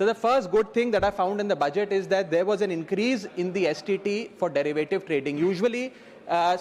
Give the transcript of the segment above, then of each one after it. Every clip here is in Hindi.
So the first good thing that I found in the budget is that there was an increase in the STT for derivative trading. Usually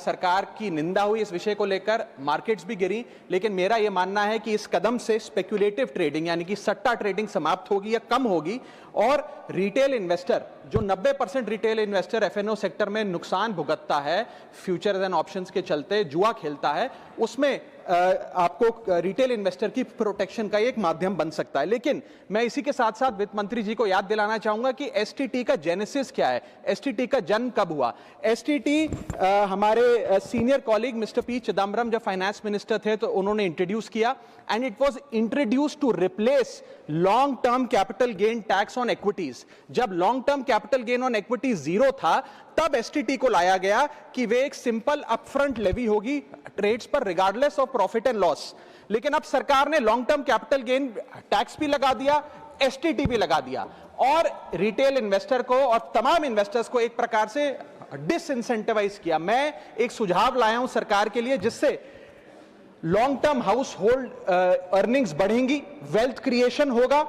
सरकार की निंदा हुई इस विषय को लेकर, मार्केट्स भी गिरी, लेकिन मेरा यह मानना है कि इस कदम से स्पेक्युलेटिव ट्रेडिंग यानी कि सट्टा ट्रेडिंग समाप्त होगी या कम होगी और रिटेल इन्वेस्टर जो 90% रिटेल इन्वेस्टर एफएनओ सेक्टर में नुकसान भुगतता है फ्यूचर्स एंड ऑप्शंस के चलते, जुआ खेलता है, उसमें आपको रिटेल इन्वेस्टर की प्रोटेक्शन का एक माध्यम बन सकता है। लेकिन मैं इसी के साथ साथ वित्त मंत्री जी को याद दिलाना चाहूंगा कि एसटीटी का जेनेसिस क्या है, एसटीटी का जन्म कब हुआ। एसटीटी हमारे senior colleague mister P Chidambaram जब फाइनेंस मिनिस्टर थे तो उन्होंने इंट्रोड्यूस किया and it was introduce to replace long term capital gain tax on equities. जब long term capital gain on equity zero था तब एसटीटी को लाया गया कि वे एक सिंपल अपफ्रंट लेवी होगी ट्रेड्स पर regardless of profit and loss. लेकिन अब सरकार ने long term capital gain tax भी लगा दिया, एसटीटी भी लगा दिया और रिटेल इन्वेस्टर को और तमाम इन्वेस्टर्स को एक प्रकार से डिसइंसेंटिवाइज किया। मैं एक सुझाव लाया हूं सरकार के लिए जिससे long term house hold earnings बढ़ेंगी, वेल्थ क्रिएशन होगा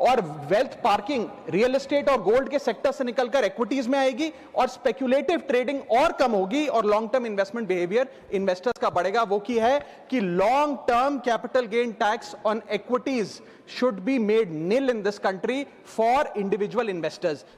और वेल्थ पार्किंग रियल एस्टेट और गोल्ड के सेक्टर से निकलकर इक्विटीज में आएगी और स्पेक्युलेटिव ट्रेडिंग और कम होगी और long term investment behaviour investors का बढ़ेगा। वो की है कि long term capital gain tax on equities should be made nil in this country for individual investors.